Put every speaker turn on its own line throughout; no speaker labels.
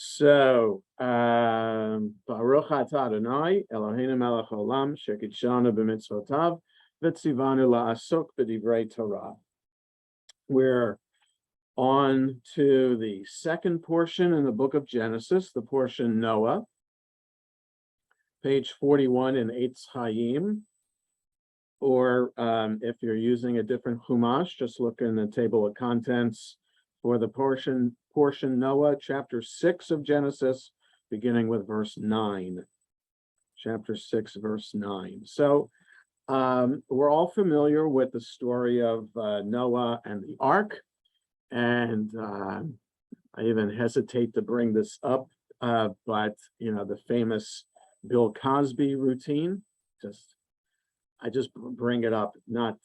So, Baruch atah Adonai, Eloheinu melech haolam, shekidshanu b'mitzvotav, v'tzivanu la'asok b'divrei Torah. We're on to the second portion in the book of Genesis, the portion Noah, page 41 in Eitz Chaim. Or if you're using a different Chumash, just look in the table of contents for the portion Noah, chapter 6 of Genesis, beginning with verse 9. Chapter 6, verse 9. So we're all familiar with the story of Noah and the ark. And I even hesitate to bring this up, but the famous Bill Cosby routine, I just bring it up, not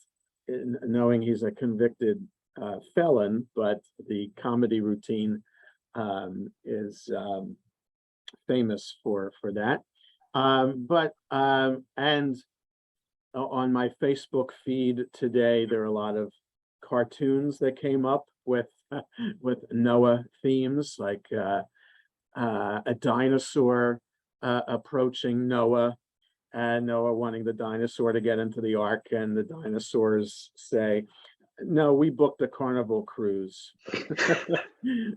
knowing he's a convicted felon, but the comedy routine is famous for that. And on my Facebook feed today, there are a lot of cartoons that came up with Noah themes, like a dinosaur approaching Noah, and Noah wanting the dinosaur to get into the ark, and the dinosaurs say, "No, we booked a Carnival cruise."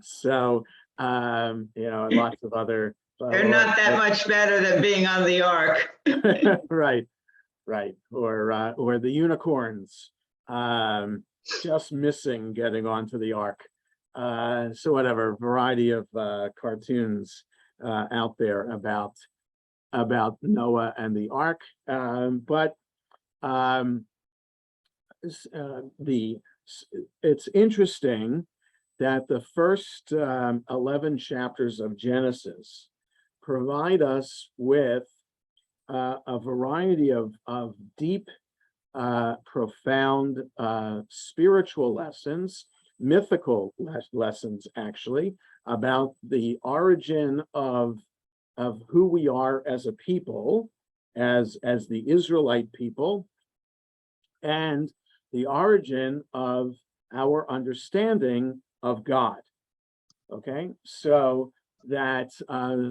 So, lots of other.
They're not that much better than being on the ark.
Right. Or the unicorns just missing getting onto the ark. So whatever, variety of cartoons out there about Noah and the ark, it's interesting that the first 11 chapters of Genesis provide us with a variety of deep, profound spiritual lessons, mythical lessons actually, about the origin of who we are as a people, as the Israelite people, and the origin of our understanding of God. Okay, so that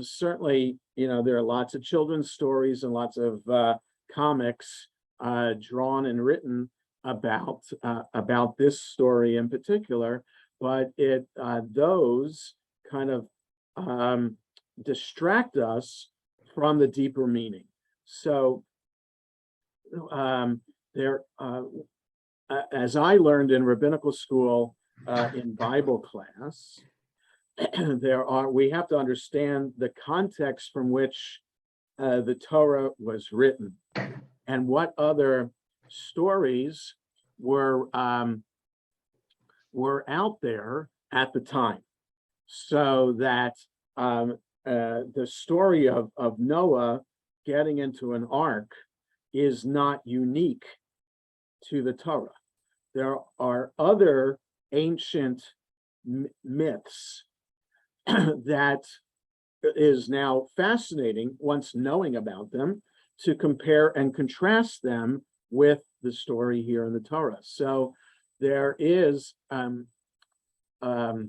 certainly, there are lots of children's stories and lots of comics drawn and written about this story in particular, but those kind of distract us from the deeper meaning. So as I learned in rabbinical school in Bible class, we have to understand the context from which the Torah was written and what other stories were out there at the time, so that the story of Noah getting into an ark is not unique to the Torah. There are other ancient myths that is now fascinating, once knowing about them, to compare and contrast them with the story here in the Torah. So there is the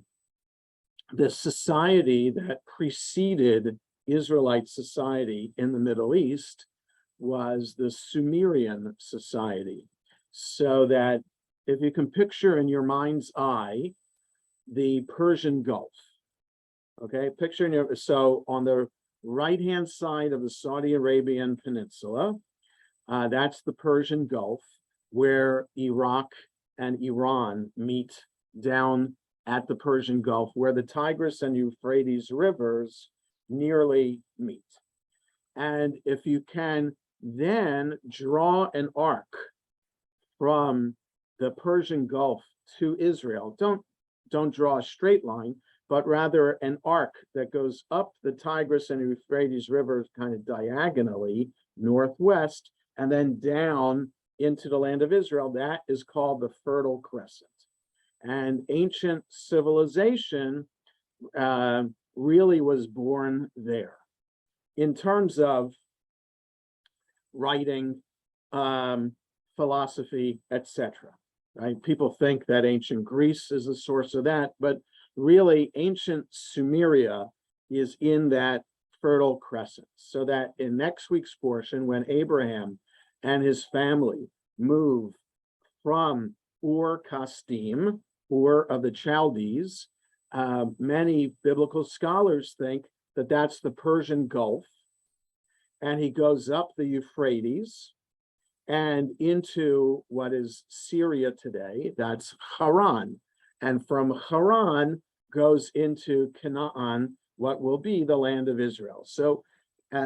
society that preceded Israelite society in the Middle East was the Sumerian society. So that if you can picture in your mind's eye the Persian Gulf, okay, so on the right-hand side of the Saudi Arabian Peninsula, that's the Persian Gulf, where Iraq and Iran meet down at the Persian Gulf, where the Tigris and Euphrates rivers nearly meet. And if you can then draw an arc from the Persian Gulf to Israel, don't draw a straight line, but rather an arc that goes up the Tigris and Euphrates rivers kind of diagonally northwest, and then down into the land of Israel. That is called the Fertile Crescent. And ancient civilization really was born there in terms of writing, philosophy, etc. Right? People think that ancient Greece is the source of that, but really ancient Sumeria is in that Fertile Crescent. So that in next week's portion, when Abraham and his family move from Ur Kasdim, Ur of the Chaldees, many biblical scholars think that that's the Persian Gulf, and he goes up the Euphrates and into what is Syria today, that's Haran. And from Haran goes into Canaan, what will be the land of Israel. So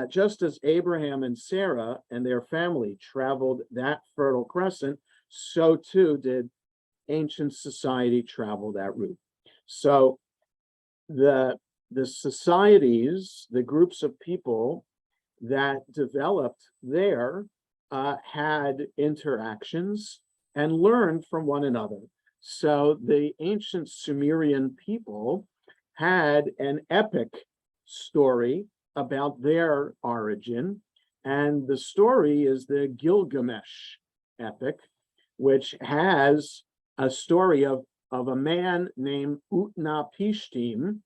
just as Abraham and Sarah and their family traveled that Fertile Crescent, so too did ancient society travel that route. So the societies, the groups of people that developed there had interactions and learned from one another. So the ancient Sumerian people had an epic story about their origin, and the story is the Gilgamesh epic, which has a story of a man named Utnapishtim,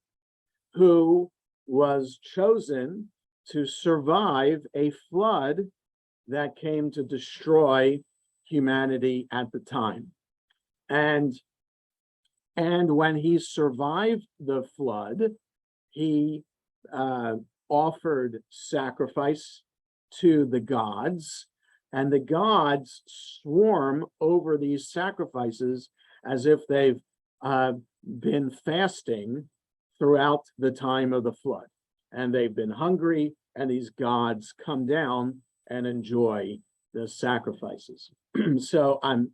who was chosen to survive a flood that came to destroy humanity at the time. And when he survived the flood, he offered sacrifice to the gods, and the gods swarm over these sacrifices as if they've been fasting throughout the time of the flood, and they've been hungry, and these gods come down and enjoy the sacrifices. So I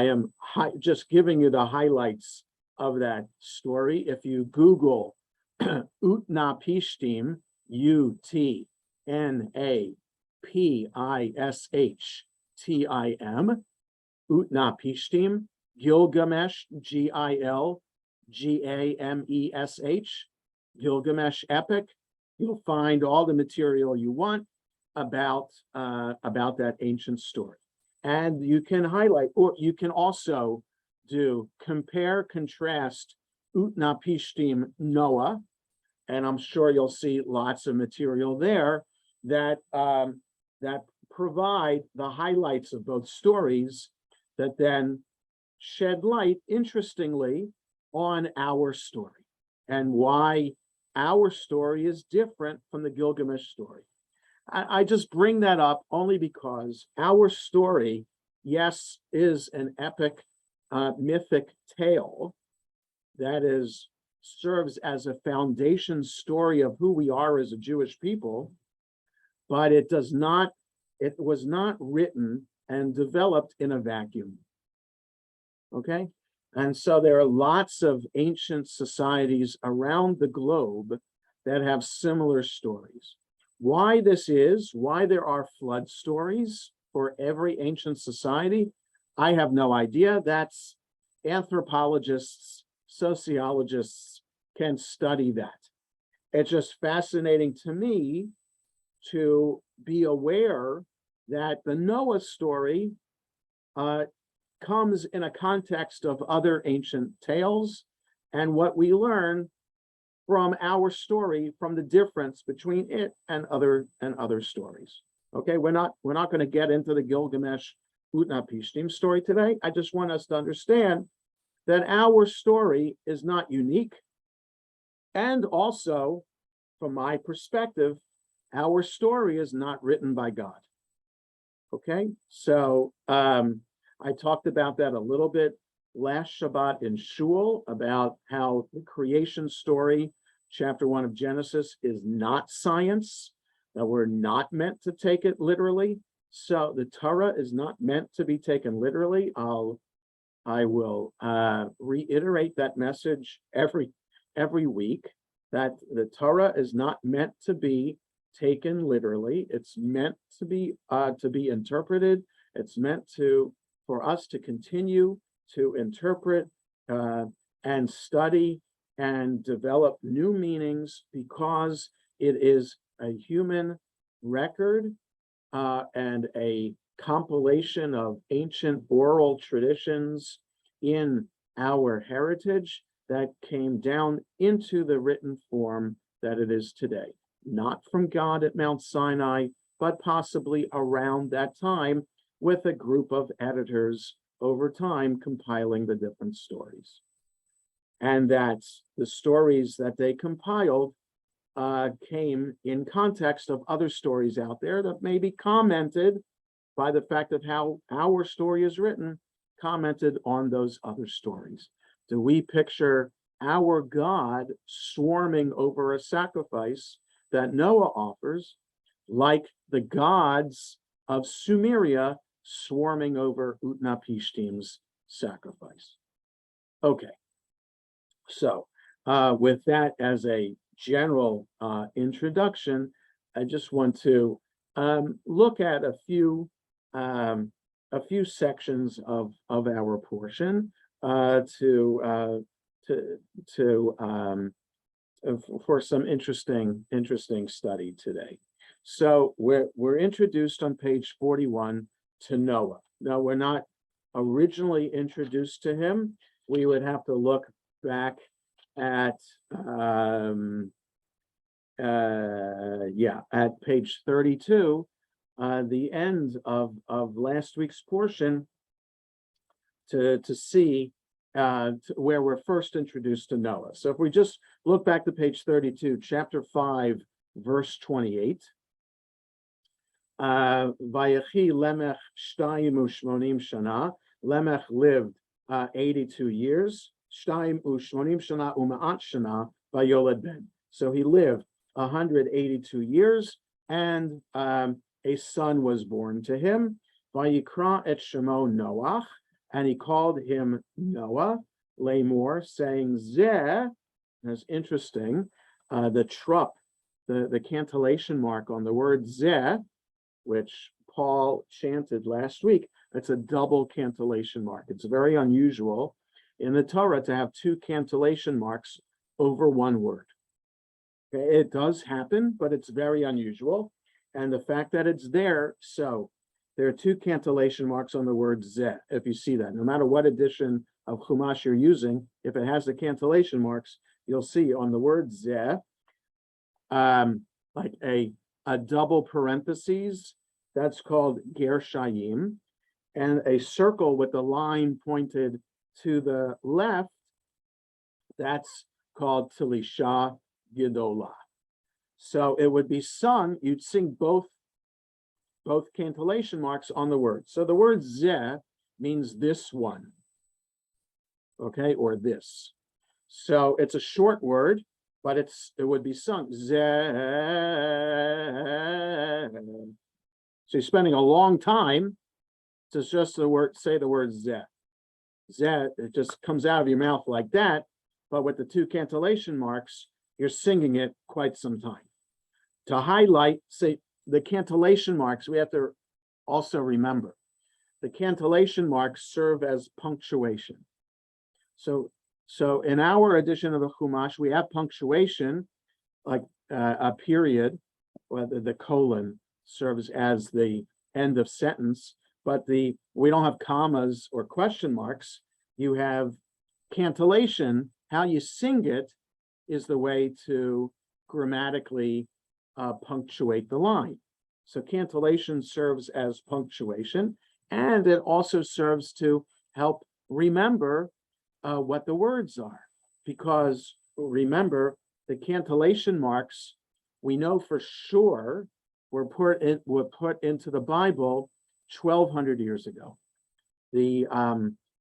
am just giving you the highlights of that story. If you Google Utnapishtim, Utnapishtim, Utnapishtim, Gilgamesh, Gilgamesh, Gilgamesh epic, you'll find all the material you want about that ancient story. And you can highlight, or you can also do compare, contrast Utnapishtim Noah, and I'm sure you'll see lots of material there that that provide the highlights of both stories that then shed light, interestingly, on our story and why our story is different from the Gilgamesh story. I just bring that up only because our story, yes, is an epic, mythic tale that serves as a foundation story of who we are as a Jewish people, but it was not written and developed in a vacuum. Okay? And so there are lots of ancient societies around the globe that have similar stories. Why there are flood stories for every ancient society, I have no idea. That's anthropologists, sociologists can study that. It's just fascinating to me to be aware that the Noah story comes in a context of other ancient tales, and what we learn from our story, from the difference between it and other stories. Okay, we're not going to get into the Gilgamesh Utnapishtim story today. I just want us to understand that our story is not unique, and also, from my perspective, our story is not written by God. Okay, so I talked about that a little bit last Shabbat in Shul, about how the creation story, chapter 1 of Genesis, is not science, that we're not meant to take it literally. So the Torah is not meant to be taken literally. I will reiterate that message every week, that the Torah is not meant to be taken literally. It's meant to be interpreted. It's meant for us to continue to interpret and study and develop new meanings, because it is a human record and a compilation of ancient oral traditions in our heritage that came down into the written form that it is today. Not from God at Mount Sinai, but possibly around that time with a group of editors over time compiling the different stories. And that the stories that they compiled came in context of other stories out there that may be commented by the fact of how our story is written, commented on those other stories. Do we picture our God swarming over a sacrifice that Noah offers, like the gods of Sumeria swarming over Utnapishtim's sacrifice? Okay, so with that as a general introduction, I just want to look at a few sections of our portion for some interesting study today. So we're introduced on page 41 to Noah. Now, we're not originally introduced to him. We would have to look back at at page 32, the end of last week's portion, to see where we're first introduced to Noah. So if we just look back to page 32, chapter 5, verse 28. Vayechi Lemech 82 shana. Lemech lived 82 years. 82 shana u'ma'at shana vayoled ben. So he lived 182 years, and a son was born to him. Vayikra et shemo Noach, and he called him Noah, Lamor, saying, Zeh. That's interesting. The trup, the cantillation mark on the word Zeh, which Paul chanted last week, it's a double cantillation mark. It's very unusual in the Torah to have two cantillation marks over one word. Okay, it does happen, but it's very unusual. And the fact that it's there, so there are two cantillation marks on the word Zeh, if you see that. No matter what edition of Chumash you're using, if it has the cantillation marks, you'll see on the word Zeh, like a double parentheses, that's called Gershayim, and a circle with the line pointed to the left, that's called Tilisha Gedolah. So it would be sung, you'd sing both cantillation marks on the word. So the word Zeh means this one, okay, or this. So it's a short word, but it would be sung Zeh. So you're spending a long time to just say the word Zeh. Zeh, it just comes out of your mouth like that, but with the two cantillation marks, you're singing it quite some time. To highlight, say, the cantillation marks, we have to also remember, the cantillation marks serve as punctuation. So in our edition of the Chumash, we have punctuation, like a period, or the colon serves as the end of sentence, but we don't have commas or question marks. You have cantillation. How you sing it is the way to grammatically punctuate the line. So cantillation serves as punctuation, and it also serves to help remember what the words are. Because remember, the cantillation marks, we know for sure, were put into the Bible 1,200 years ago. The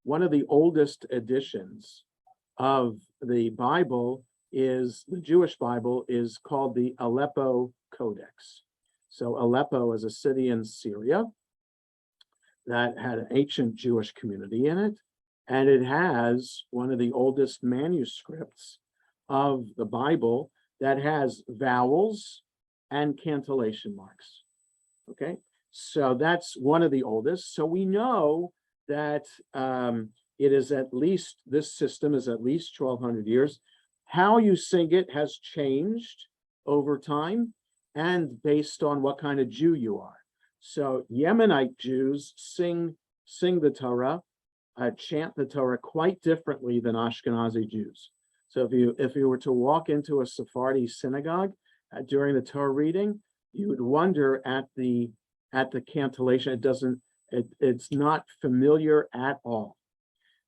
one of the oldest editions of the Bible is the Jewish Bible, is called the Aleppo Codex. So Aleppo is a city in Syria that had an ancient Jewish community in it, and it has one of the oldest manuscripts of the Bible that has vowels and cantillation marks. Okay, so that's one of the oldest. So we know that it is at least, this system is at least 1,200 years. How you sing it has changed over time and based on what kind of Jew you are. So Yemenite Jews sing the Torah chant the Torah quite differently than Ashkenazi Jews. So if you were to walk into a Sephardi synagogue during the Torah reading, you would wonder at the cantillation. It's not familiar at all.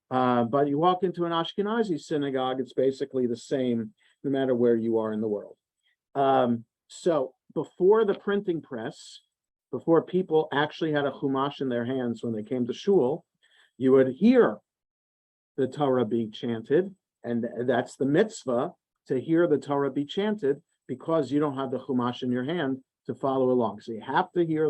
But you walk into an Ashkenazi synagogue, it's basically the same, no matter where you are in the world. So before the printing press, before people actually had a chumash in their hands when they came to shul, you would hear the Torah being chanted, and that's the mitzvah, to hear the Torah be chanted, because you don't have the chumash in your hand to follow along. So you have to hear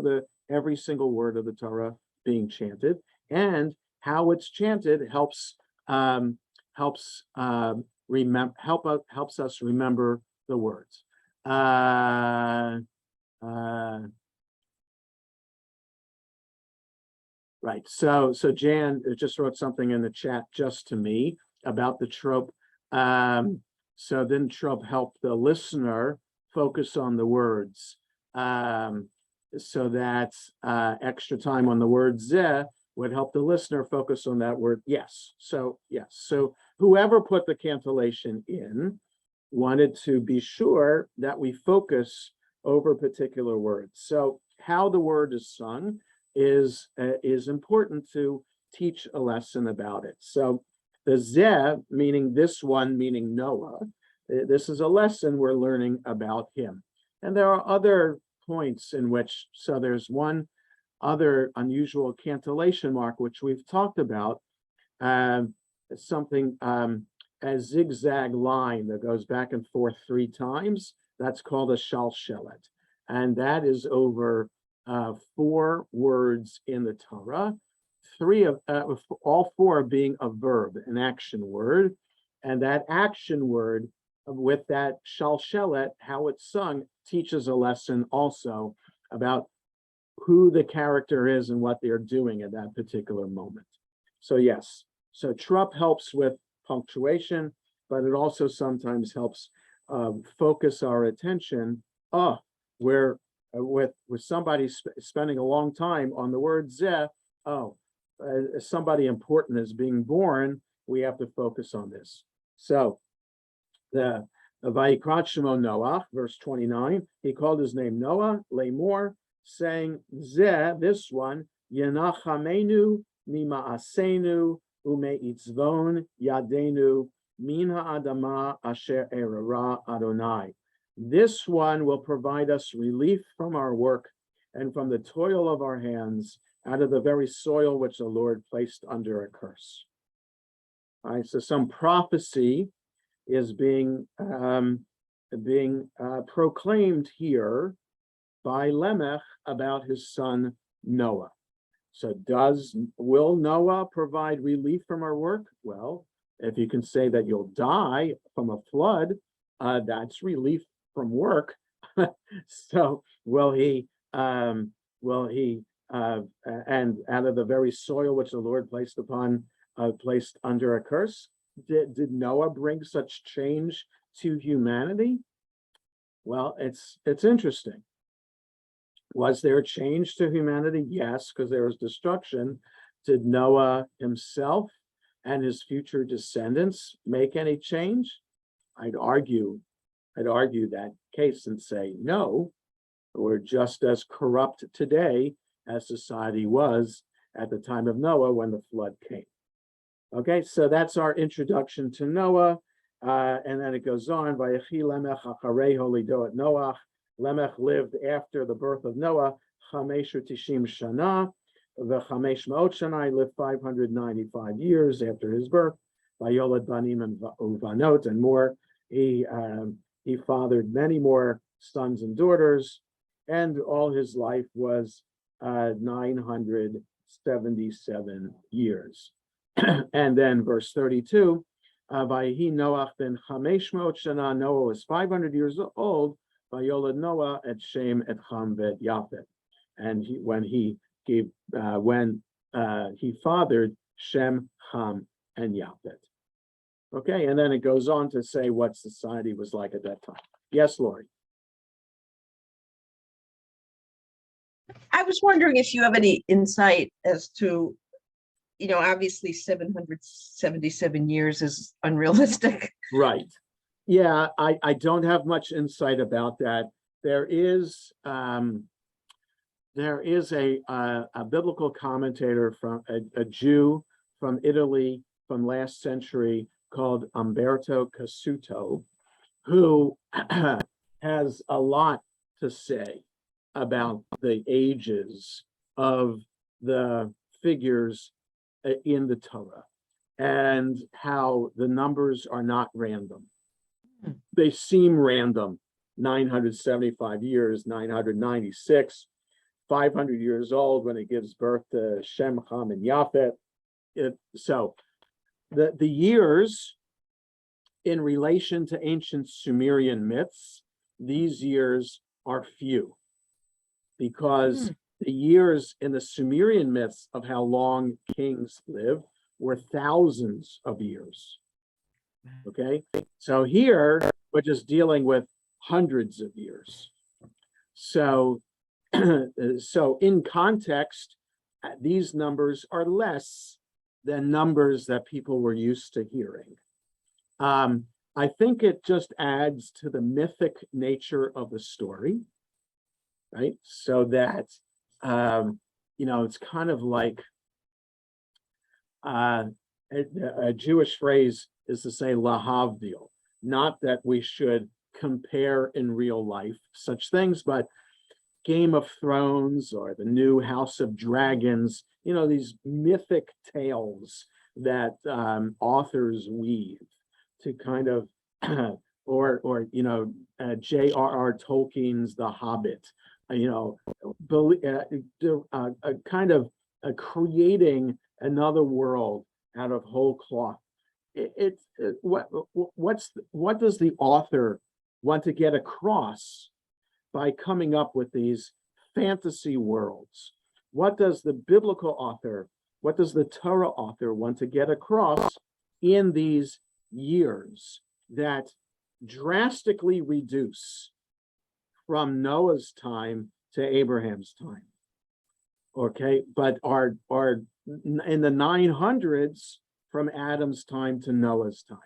every single word of the Torah being chanted, and how it's chanted helps us remember the words. Right. So Jan just wrote something in the chat just to me about the trope. So then trope help the listener focus on the words. So that's extra time on the word zeh would help the listener focus on that word yes. So yes. So whoever put the cantillation in wanted to be sure that we focus over particular words. So how the word is sung is important to teach a lesson about it. So the zeh, meaning this one, meaning Noah, this is a lesson we're learning about him. And there are other points in which, so there's one other unusual cantillation mark, which we've talked about, something, a zigzag line that goes back and forth 3 times. That's called a shalshelet. And that is over 4 words in the Torah, all 4 being a verb, an action word. And that action word with that shalshelet, how it's sung, teaches a lesson also about who the character is and what they're doing at that particular moment. So yes, so trup helps with punctuation, but it also sometimes helps focus our attention. Where with somebody spending a long time on the word zeh, somebody important is being born, we have to focus on this. So the Vayikrat Shemo Noach, verse 29, he called his name Noah, Lamor, saying, Zeh, this one, Yenachamenu mima'asenu ume'itzvon yadenu min ha'adama asher erara Adonai. This one will provide us relief from our work and from the toil of our hands, out of the very soil which the Lord placed under a curse. All right, so some prophecy is being proclaimed here by Lemech about his son Noah. So will Noah provide relief from our work? Well, if you can say that you'll die from a flood, that's relief from work. So will he and out of the very soil which the Lord placed under a curse? Did Noah bring such change to humanity? Well, it's interesting. Was there a change to humanity? Yes, because there was destruction. Did Noah himself and his future descendants make any change? I'd argue that case and say no. We're just as corrupt today as society was at the time of Noah when the flood came. Okay, so that's our introduction to Noah, and then it goes on. Vayechi Lemech acharei holidoat Noach. Lemech lived after the birth of Noah, 590 shana. The 500 shana, he lived 595 years after his birth. Vayolad banim and uvanot, and more. He fathered many more sons and daughters, and all his life was 977 years. And then verse 32, Vayehi Noach ben 500 shana. Noah was 500 years old. Vayolad Noah et Shem et Ham vet Yafet, and when he fathered Shem, Ham, and Yafet. Okay, and then it goes on to say what society was like at that time. Yes, Lori.
I was wondering if you have any insight as to obviously 777 years is unrealistic.
Right. Yeah, I don't have much insight about that. There is a biblical commentator from a Jew from Italy from last century called Umberto Cassuto, who has a lot to say about the ages of the figures in the Torah and how the numbers are not random. They seem random. 975 years, 996, 500 years old when it gives birth to Shem, Ham, and Yafet. So the years in relation to ancient Sumerian myths, these years are few, because the years in the Sumerian myths of how long kings live were thousands of years. Okay, so here we're just dealing with hundreds of years. So, so in context, these numbers are less than numbers that people were used to hearing. I think it just adds to the mythic nature of the story, right? So that, it's kind of like a Jewish phrase is to say lahavdil, not that we should compare in real life such things, but Game of Thrones or the new House of Dragons, these mythic tales that authors weave to kind of, or J.R.R. Tolkien's The Hobbit, kind of creating another world out of whole cloth. What does the author want to get across by coming up with these fantasy worlds? What does the biblical author, what does the Torah author want to get across in these years that drastically reduce from Noah's time to Abraham's time? Okay, but are in the 900s from Adam's time to Noah's time.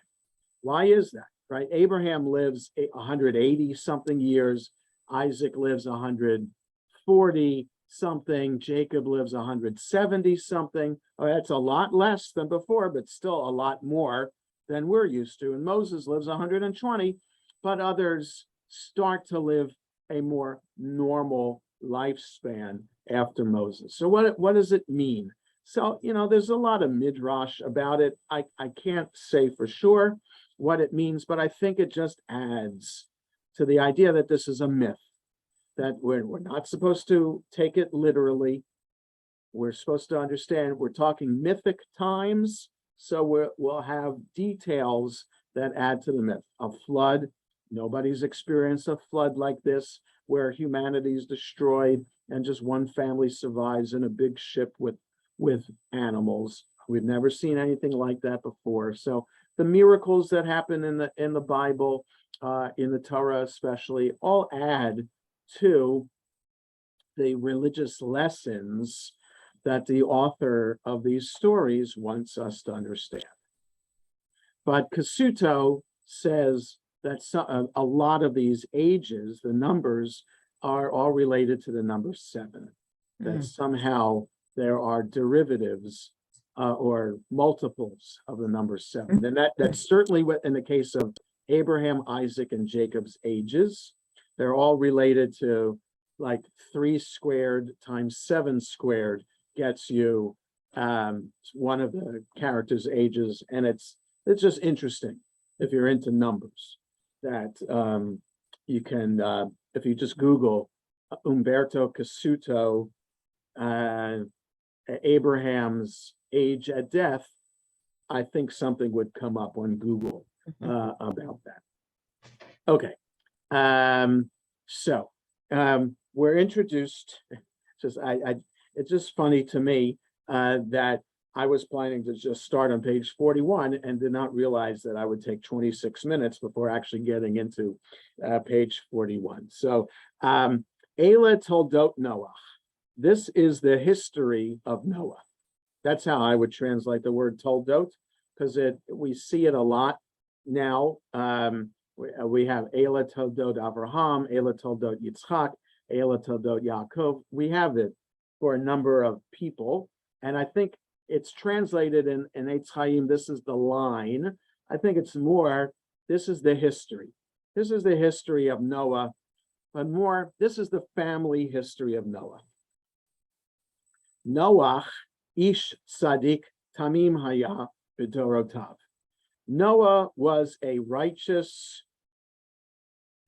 Why is that, right? Abraham lives 180 something years. Isaac lives 140 something. Jacob lives 170 something. Oh, that's a lot less than before, but still a lot more than we're used to. And Moses lives 120, but others start to live a more normal lifespan after Moses. So what does it mean? So, there's a lot of midrash about it. I can't say for sure what it means, but I think it just adds to the idea that this is a myth, that we're not supposed to take it literally. We're supposed to understand we're talking mythic times, so we'll have details that add to the myth. A flood, nobody's experienced a flood like this, where humanity is destroyed and just one family survives in a big ship with animals. We've never seen anything like that before. So the miracles that happen in the Bible, in the Torah especially, all add to the religious lessons that the author of these stories wants us to understand. But Cassuto says that a lot of these ages, the numbers, are all related to the number 7, that somehow there are derivatives or multiples of the number 7. And that's certainly what in the case of Abraham, Isaac, and Jacob's ages. They're all related to like 3 squared times 7 squared gets you one of the characters' ages. And it's just interesting if you're into numbers that you can, if you just Google Umberto Cassuto, Abraham's age at death, I think something would come up on Google about that. Okay, so we're introduced. It's just funny to me that I was planning to just start on page 41 and did not realize that I would take 26 minutes before actually getting into page 41. So, Eila Toldot Noah. This is the history of Noah. That's how I would translate the word toldot, because we see it a lot now. We have Ela toldot Avraham, Ela toldot Yitzchak, Ela toldot Yaakov. We have it for a number of people, and I think it's translated in Eitz Chaim. This is the line. I think it's more. This is the history. This is the history of Noah, but more. This is the family history of Noah. Noach ish sadik tamim haya b'dorotav. Noah was a righteous.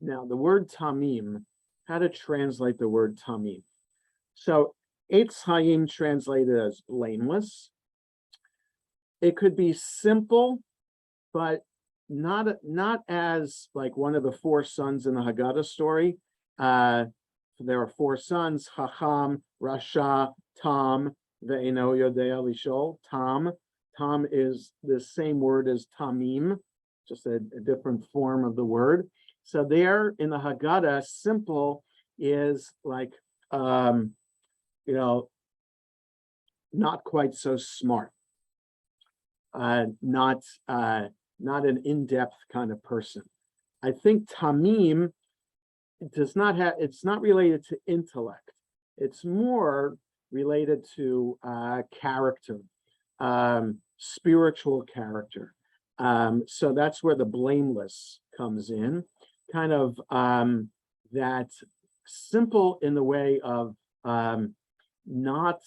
Now, the word tamim, how to translate the word tamim? So, Eitz Chaim translated as blameless. It could be simple, but not as like one of the four sons in the Haggadah story. There are four sons: Chacham, Rasha, Tam, Ve'eno Yodea Lishol. Tam is the same word as Tamim, just a different form of the word. So there in the Haggadah, simple is like not quite so smart, not an in-depth kind of person. I think Tamim does not have. It's not related to intellect. It's more related to character, spiritual character. So that's where the blameless comes in, kind of that simple in the way of not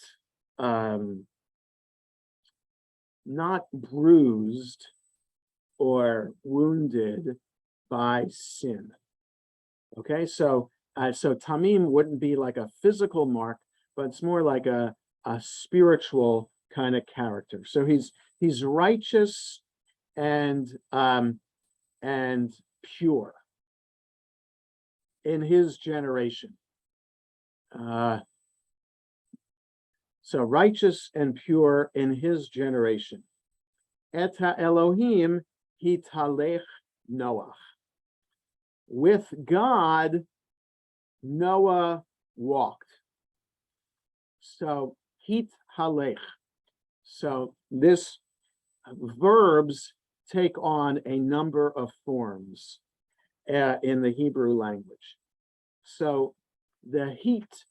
bruised or wounded by sin. Okay, so Tamim wouldn't be like a physical mark, but it's more like a spiritual kind of character. So he's righteous and pure in his generation. So righteous and pure in his generation. Eta Elohim hitalech Noach. With God, Noah walked. So hitalech. So this verbs take on a number of forms in the Hebrew language. So the heat,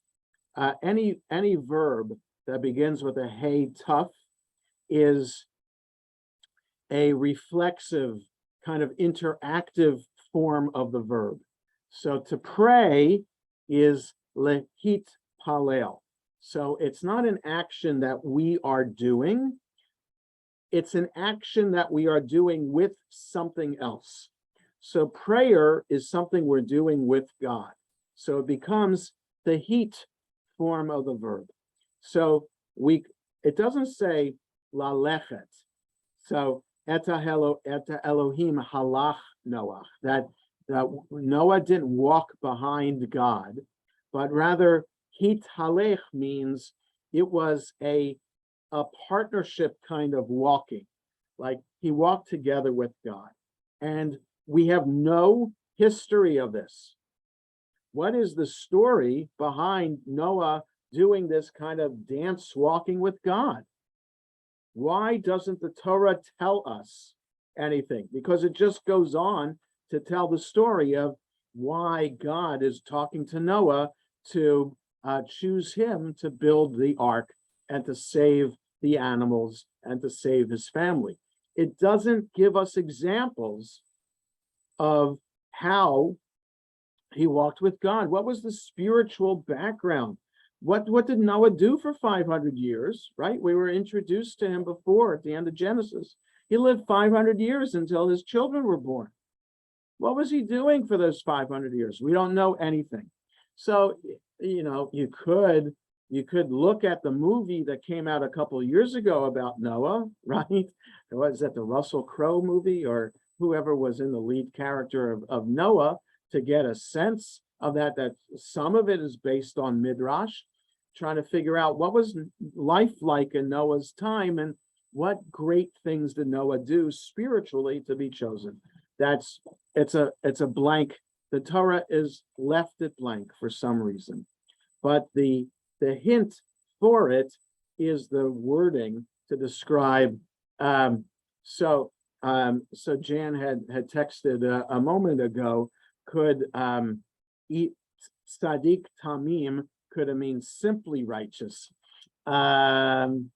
any verb that begins with a hey tough is a reflexive kind of interactive form of the verb. So to pray is lehit palel. So it's not an action that we are doing. It's an action that we are doing with something else. So prayer is something we're doing with God. So it becomes the heat form of the verb. So it doesn't say lalechet. So eta Elohim halach Noach, that Noah didn't walk behind God, but rather hitalech means it was a partnership kind of walking, like he walked together with God. And we have no history of this. What is the story behind Noah doing this kind of dance walking with God? Why doesn't the Torah tell us anything? Because it just goes on to tell the story of why God is talking to Noah to choose him to build the ark and to save the animals and to save his family. It doesn't give us examples of how he walked with God. What was the spiritual background? What did Noah do for 500 years, right? We were introduced to him before at the end of Genesis. He lived 500 years until his children were born. What was he doing for those 500 years? We don't know anything. So, you could look at the movie that came out a couple of years ago about Noah, right? Was that the Russell Crowe movie or whoever was in the lead character of Noah, to get a sense of that some of it is based on Midrash, trying to figure out what was life like in Noah's time and what great things did Noah do spiritually to be chosen. It's a blank. The Torah is left it blank for some reason, but the hint for it is the wording to describe. So Jan had texted a moment ago. Could eat Sadiq Tamim could have mean simply righteous. I'm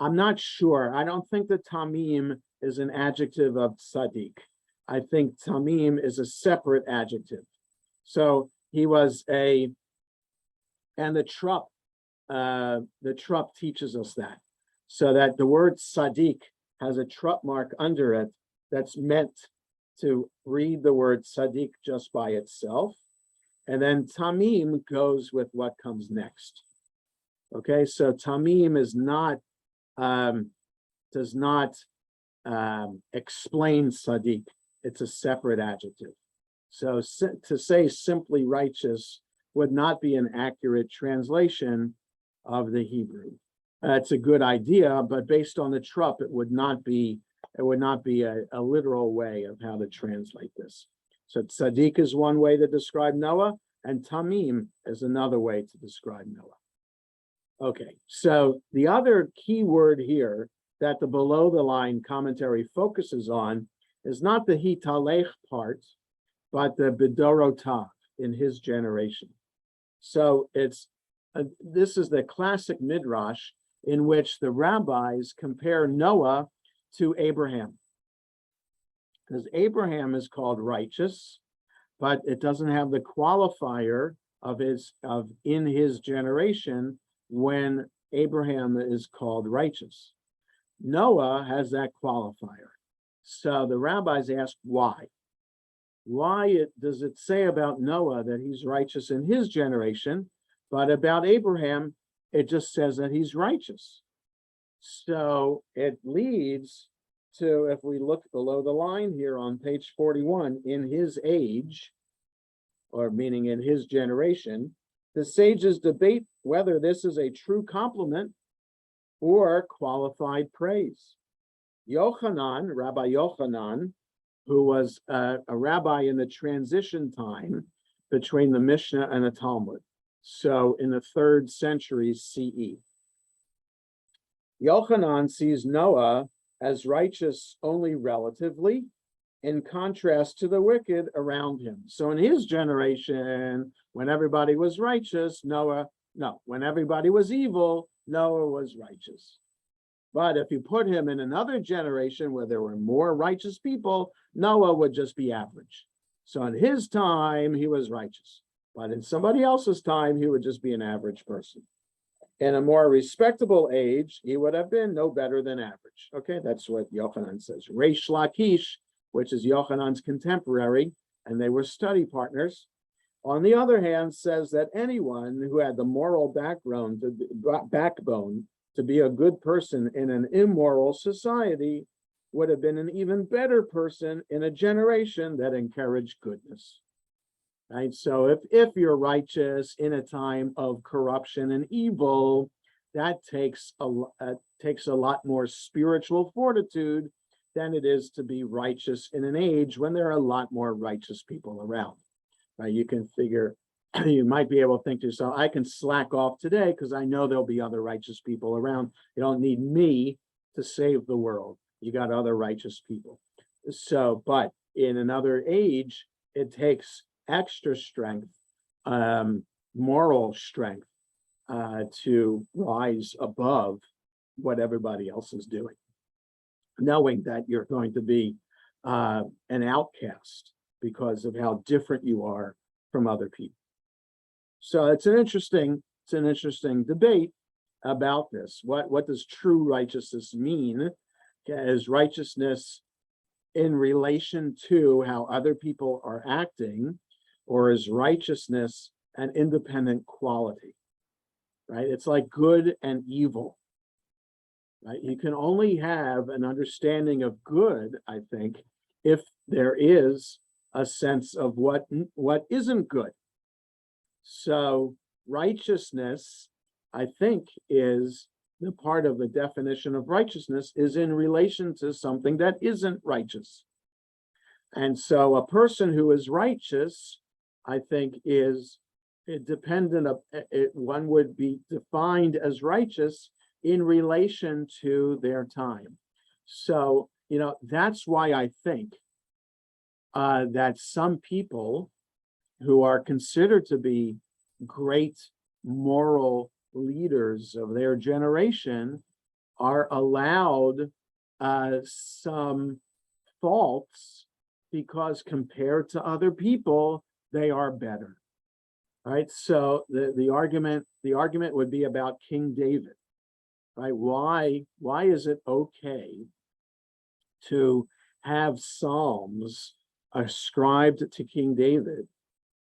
not sure. I don't think that Tamim is an adjective of Sadiq. I think Tamim is a separate adjective. So he was and the Trupp teaches us that. So that the word Sadiq has a Trupp mark under it that's meant to read the word Sadiq just by itself. And then Tamim goes with what comes next. Okay, so Tamim is not, does not explain Sadiq. It's a separate adjective. So to say simply righteous would not be an accurate translation of the Hebrew. It's a good idea, but based on the Trupp, it would not be a literal way of how to translate this. So Sadiq is one way to describe Noah, and Tamim is another way to describe Noah. Okay, so the other key word here that the below the line commentary focuses on is not the hitalech part, but the bidorotav, in his generation. So this is the classic midrash in which the rabbis compare Noah to Abraham, because Abraham is called righteous, but it doesn't have the qualifier of in his generation when Abraham is called righteous. Noah has that qualifier. So the rabbis ask why. Why does it say about Noah that he's righteous in his generation, but about Abraham, it just says that he's righteous? So it leads to, if we look below the line here on page 41, in his age, or meaning in his generation, the sages debate whether this is a true compliment or qualified praise. Yochanan, Rabbi Yochanan, who was a rabbi in the transition time between the Mishnah and the Talmud, so in the 3rd century CE. Yochanan sees Noah as righteous only relatively, in contrast to the wicked around him. So in his generation, when everybody was righteous, when everybody was evil, Noah was righteous. But if you put him in another generation where there were more righteous people, Noah would just be average. So in his time, he was righteous. But in somebody else's time, he would just be an average person. In a more respectable age, he would have been no better than average. Okay, that's what Yochanan says. Reish Lakish, which is Yochanan's contemporary, and they were study partners, on the other hand, says that anyone who had the moral backbone to be a good person in an immoral society would have been an even better person in a generation that encouraged goodness. Right? So if you're righteous in a time of corruption and evil, that takes a lot more spiritual fortitude than it is to be righteous in an age when there are a lot more righteous people around. Right? You can figure, you might be able to think to yourself, I can slack off today because I know there'll be other righteous people around. You don't need me to save the world. You got other righteous people. So, but in another age, it takes extra strength, moral strength, to rise above what everybody else is doing, knowing that you're going to be an outcast because of how different you are from other people. So it's an interesting debate about this. What does true righteousness mean? Is righteousness in relation to how other people are acting, or is righteousness an independent quality? Right? It's like good and evil. Right? You can only have an understanding of good, I think, if there is a sense of what isn't good. So righteousness, I think, is the part of the definition of righteousness is in relation to something that isn't righteous. And so a person who is righteous, I think, is dependent of one would be defined as righteous in relation to their time. So, that's why I think that some people who are considered to be great moral leaders of their generation are allowed some faults because compared to other people, they are better. Right. So the argument would be about King David. Right. Why is it okay to have Psalms ascribed to King David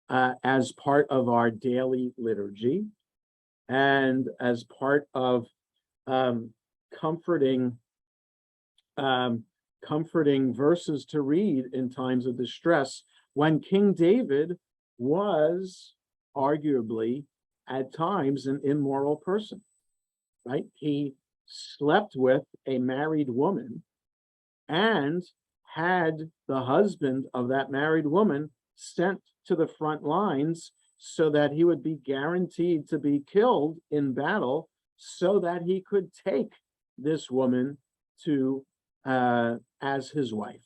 as part of our daily liturgy and as part of comforting verses to read in times of distress, when King David was arguably at times an immoral person, right? He slept with a married woman and had the husband of that married woman sent to the front lines so that he would be guaranteed to be killed in battle so that he could take this woman to as his wife.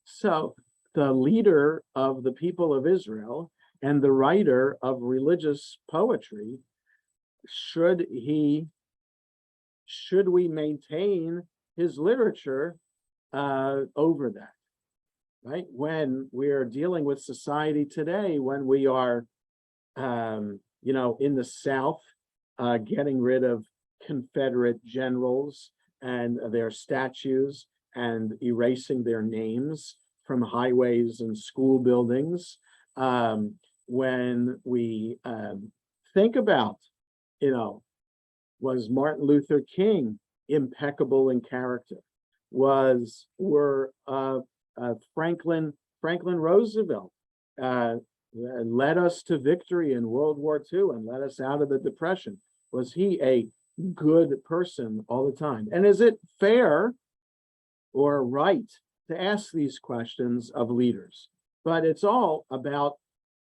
So the leader of the people of Israel and the writer of religious poetry, should we maintain his literature over that, right? When we're dealing with society today, when we are, in the South, getting rid of Confederate generals and their statues and erasing their names from highways and school buildings, when we think about, was Martin Luther King impeccable in character? Were Franklin Roosevelt led us to victory in World War II and led us out of the Depression? Was he a good person all the time? And is it fair or right to ask these questions of leaders? But it's all about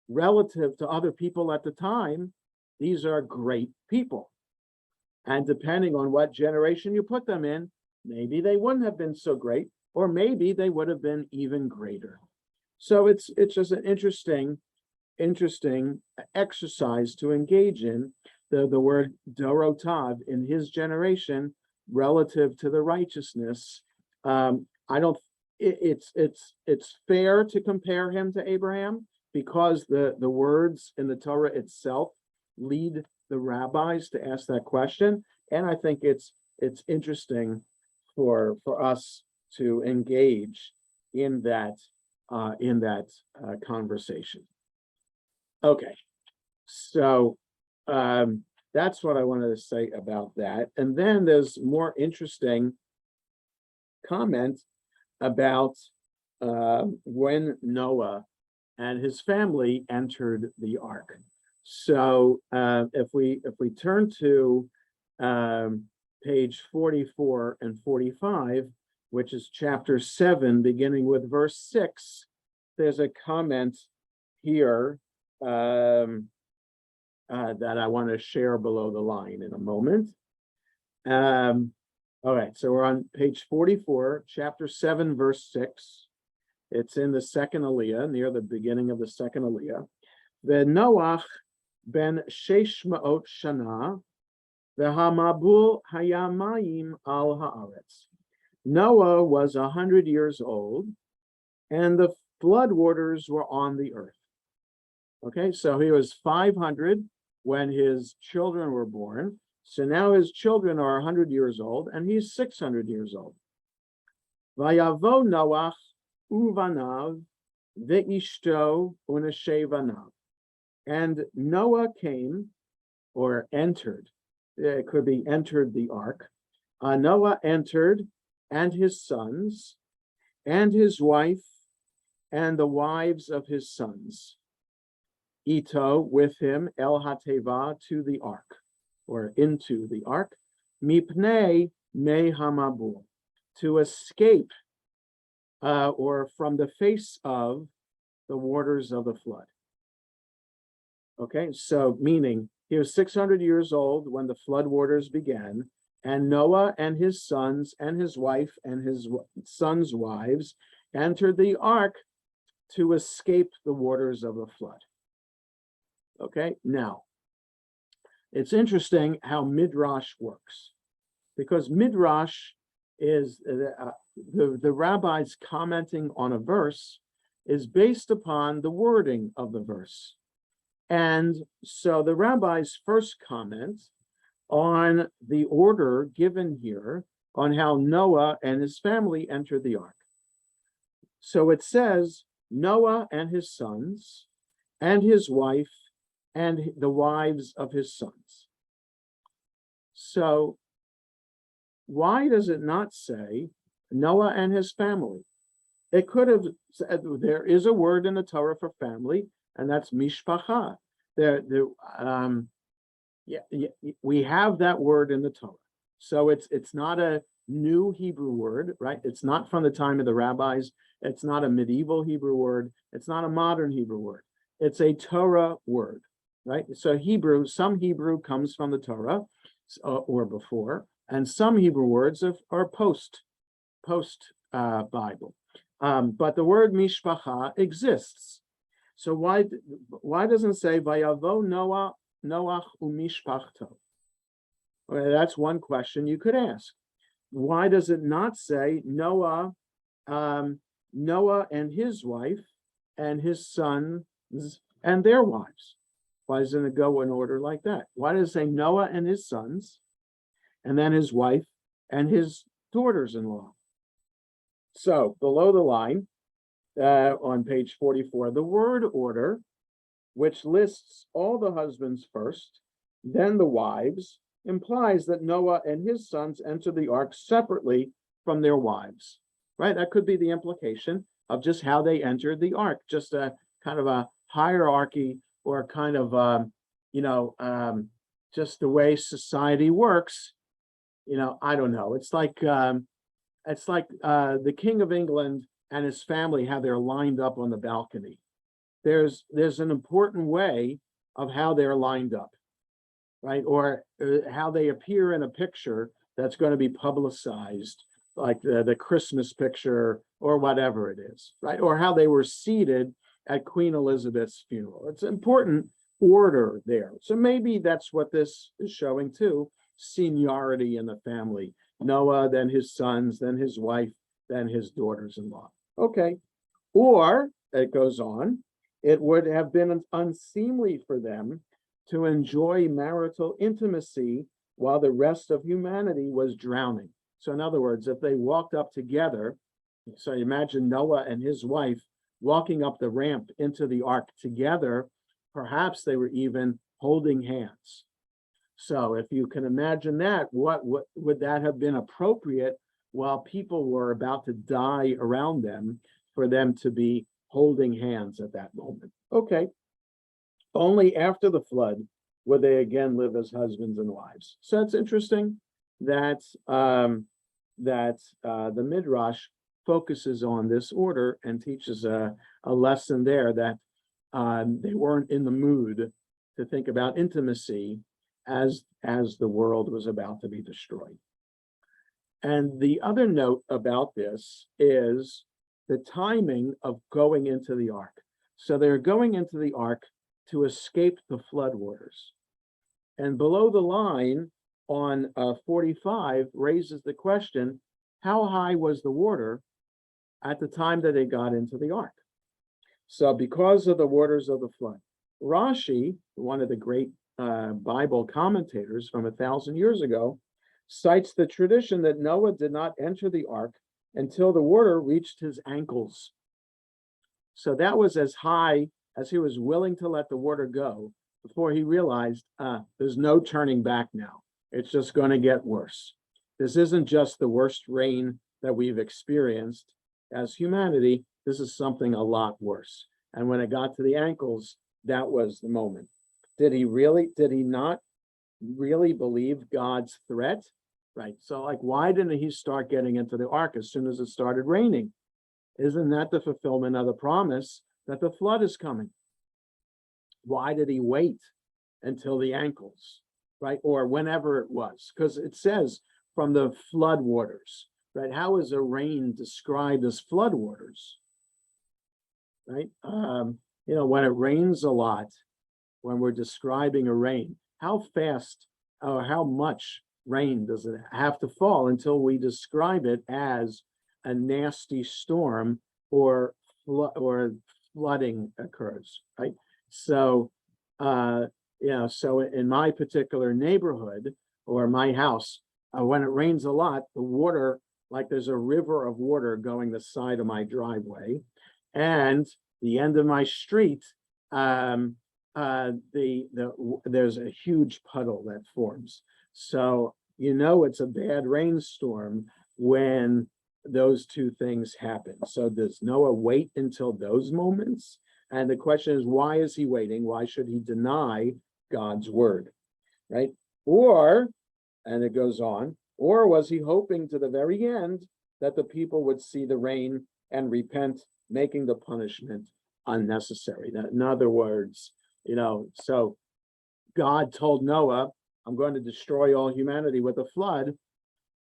relative to other people at the time. These are great people. And depending on what generation you put them in, maybe they wouldn't have been so great, or maybe they would have been even greater. So it's just an interesting exercise to engage in, the word Dorotav in his generation relative to the righteousness. It's fair to compare him to Abraham because the words in the Torah itself lead the rabbis to ask that question. And I think it's interesting for us to engage in that conversation. Okay, so that's what I wanted to say about that. And then there's more interesting comment about when Noah and his family entered the ark. So if we turn to page 44 and 45, which is chapter 7, beginning with verse 6, there's a comment here that I want to share below the line in a moment. All right, so we're on page 44, chapter 7, verse 6. It's in the second Aliyah, near the beginning of the second Aliyah. Noach ben shesh ma'ot shana, v'hamabul hayamayim al haaretz. Noah was 100 years old, and the floodwaters were on the earth. Okay, so he was 500 when his children were born. So now his children are 100 years old, and he's 600 years old. Vayavo Noach uvanav ve'ishto unashevanav. And Noah came, or entered, it could be entered the ark. Noah entered, and his sons, and his wife, and the wives of his sons. Ito, with him, El Hateva, to the ark, or into the ark. Mipnei me hamabul, to escape, or from the face of the waters of the flood. Okay, so meaning he was 600 years old when the flood waters began, And Noah and his sons and his wife and his sons' wives entered the ark to escape the waters of the flood. Okay, now, it's interesting how Midrash works, because Midrash is the rabbis commenting on a verse is based upon the wording of the verse. And so the rabbis first comment on the order given here on how Noah and his family entered the ark. So it says Noah and his sons and his wife and the wives of his sons. So why does it not say Noah and his family? It could have said there is a word in the Torah for family, and that's mishpacha. We have that word in the Torah. So it's not a new Hebrew word, right? It's not from the time of the rabbis. It's not a medieval Hebrew word. It's not a modern Hebrew word. It's a Torah word, right? So some Hebrew comes from the Torah or before, and some Hebrew words are post Bible. But the word mishpacha exists. So why doesn't it say vayavo Noach umishpachto? Okay, that's one question you could ask. Why does it not say Noah and his wife and his sons and their wives? Why doesn't it go in order like that? Why does it say Noah and his sons and then his wife and his daughters-in-law? So below the line, on page 44, the word order, which lists all the husbands first, then the wives, implies that Noah and his sons entered the ark separately from their wives, right? That could be the implication of just how they entered the ark, just a kind of a hierarchy or kind of, just the way society works. I don't know. It's like the King of England and his family, how they're lined up on the balcony. There's an important way of how they're lined up, right? Or how they appear in a picture that's going to be publicized, like the Christmas picture or whatever it is, right? Or how they were seated at Queen Elizabeth's funeral. It's important order there. So maybe that's what this is showing too, seniority in the family. Noah, then his sons, then his wife, then his daughters-in-law. Okay. Or, it goes on, it would have been unseemly for them to enjoy marital intimacy while the rest of humanity was drowning. So in other words, if they walked up together, so imagine Noah and his wife walking up the ramp into the ark together, perhaps they were even holding hands. So if you can imagine that, what would that have been appropriate while people were about to die around them for them to be holding hands at that moment? Okay. Only after the flood would they again live as husbands and wives. So it's interesting that the Midrash focuses on this order and teaches a lesson there that they weren't in the mood to think about intimacy as the world was about to be destroyed. And the other note about this is the timing of going into the ark. So they're going into the ark to escape the floodwaters. And below the line on 45 raises the question, how high was the water at the time that they got into the ark? So because of the waters of the flood, Rashi, one of the great Bible commentators from 1,000 years ago, cites the tradition that Noah did not enter the ark until the water reached his ankles. So that was as high as he was willing to let the water go before he realized there's no turning back now. It's just going to get worse. This isn't just the worst rain that we've experienced as humanity. This is something a lot worse. And when it got to the ankles, that was the moment. Did he not really believe God's threat? Right. So like, why didn't he start getting into the ark as soon as it started raining? Isn't that the fulfillment of the promise that the flood is coming? Why did he wait until the ankles? right? Or whenever it was, because it says from the flood waters, right? How is a rain described as flood waters, right? When it rains a lot, when we're describing a rain, how fast or how much rain does it have to fall until we describe it as a nasty storm or flooding occurs, right? So, so in my particular neighborhood or my house, when it rains a lot, the water, like there's a river of water going the side of my driveway, and the end of my street, there's a huge puddle that forms. So it's a bad rainstorm when those two things happen. So does Noah wait until those moments? And the question is, why is he waiting? Why should he deny God's word, right? And it goes on, or was he hoping to the very end that the people would see the rain and repent, making the punishment unnecessary? In other words, so God told Noah, I'm going to destroy all humanity with a flood.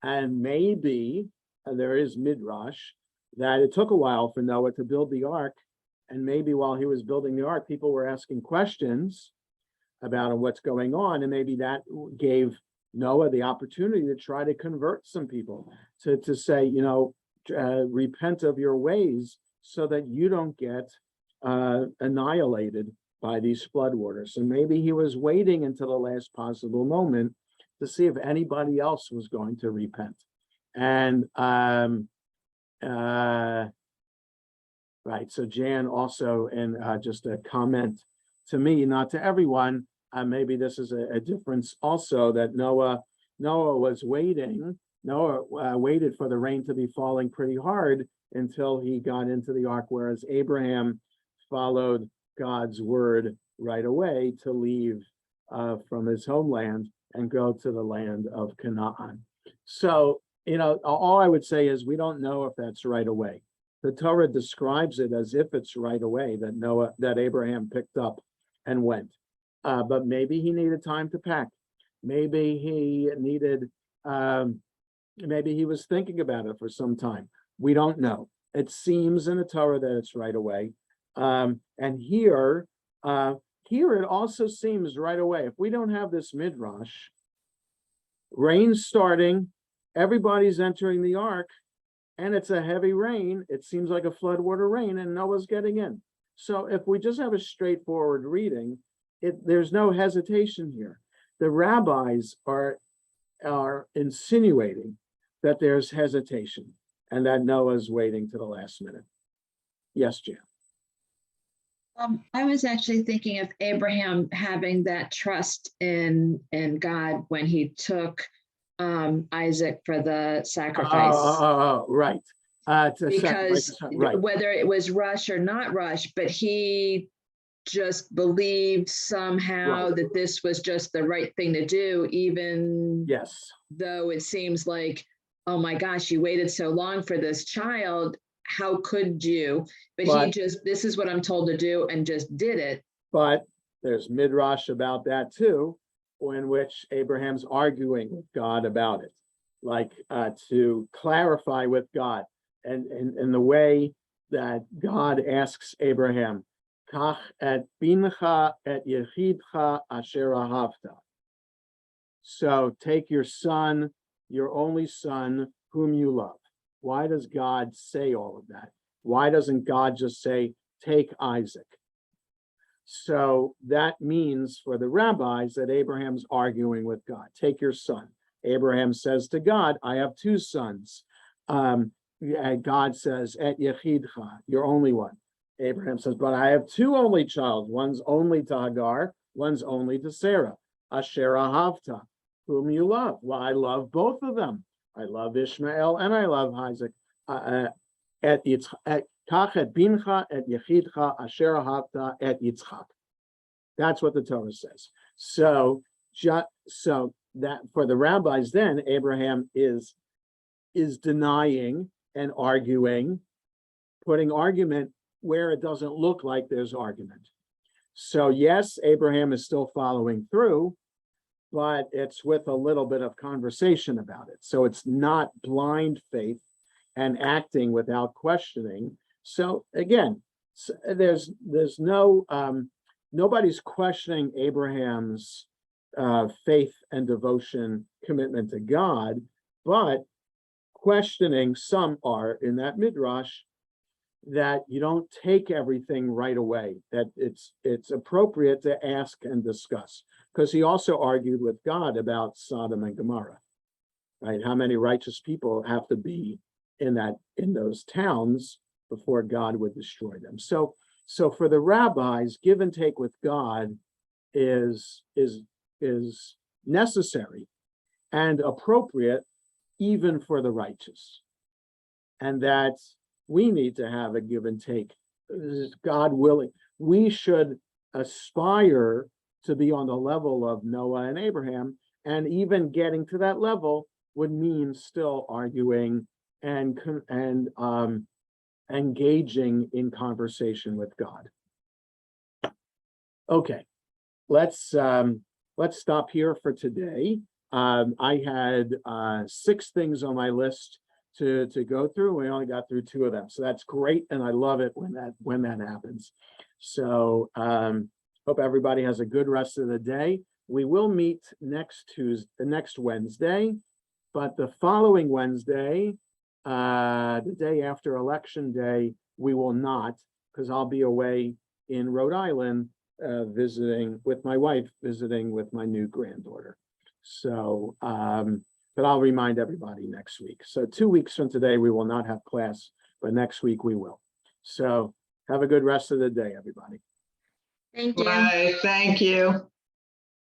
And maybe, and there is midrash, that it took a while for Noah to build the ark. And maybe while he was building the ark, people were asking questions about what's going on. And maybe that gave Noah the opportunity to try to convert some people, to say, repent of your ways so that you don't get annihilated by these floodwaters. And maybe he was waiting until the last possible moment to see if anybody else was going to repent. And right, so Jan also, and just a comment to me, not to everyone, maybe this is a difference also, that Noah was waiting. Noah waited for the rain to be falling pretty hard until he got into the ark, whereas Abraham followed God's word right away to leave from his homeland and go to the land of Canaan. So, all I would say is we don't know if that's right away. The Torah describes it as if it's right away that Abraham picked up and went. But maybe he needed time to pack. Maybe he needed, maybe he was thinking about it for some time. We don't know. It seems in the Torah that it's right away. And here it also seems right away. If we don't have this midrash, rain starting, everybody's entering the ark, and it's a heavy rain. It seems like a floodwater rain, and Noah's getting in. So if we just have a straightforward reading, there's no hesitation here. The rabbis are insinuating that there's hesitation and that Noah's waiting to the last minute. Yes, Jan.
I was actually thinking of Abraham having that trust in God when he took Isaac for the sacrifice.
Right.
Because
right.
Whether it was rush or not rush, but he just believed somehow that this was just the right thing to do, even though it seems like, oh my gosh, you waited so long for this child. How could you? But this is what I'm told to do, and just did it.
But there's midrash about that too, in which Abraham's arguing with God about it, like to clarify with God, and in the way that God asks Abraham, Kach et bincha et yechidcha asher ahavta. So take your son, your only son, whom you love. Why does God say all of that? Why doesn't God just say, take Isaac? So that means for the rabbis that Abraham's arguing with God. Take your son. Abraham says to God, I have two sons. God says, et yechidcha, your only one. Abraham says, but I have two only child. One's only to Hagar, one's only to Sarah. Asher ahavta, whom you love. Well, I love both of them. I love Ishmael and I love Isaac. Et kach et bincha et yechidcha asher ahavta et Yitzchak. That's what the Torah says. So that for the rabbis, then Abraham is denying and arguing, putting argument where it doesn't look like there's argument. So yes, Abraham is still following through, but it's with a little bit of conversation about it. So it's not blind faith and acting without questioning. So again, there's no, nobody's questioning Abraham's faith and devotion commitment to God, but questioning, some are in that midrash, that you don't take everything right away, that it's appropriate to ask and discuss. Because he also argued with God about Sodom and Gomorrah, right? How many righteous people have to be in those towns before God would destroy them? So for the rabbis, give and take with God is necessary and appropriate even for the righteous. And that we need to have a give and take, God willing. We should aspire to be on the level of Noah and Abraham, and even getting to that level would mean still arguing and engaging in conversation with God. Okay, let's stop here for today. I had 6 things on my list to go through. We only got through 2 of them, so that's great, and I love it when that happens. So hope everybody has a good rest of the day. We will meet next Wednesday, but the following Wednesday, the day after Election Day, we will not, because I'll be away in Rhode Island visiting with my wife, visiting with my new granddaughter. So, but I'll remind everybody next week. So 2 weeks from today, we will not have class, but next week we will. So have a good rest of the day, everybody.
Thank you.
Bye, thank you.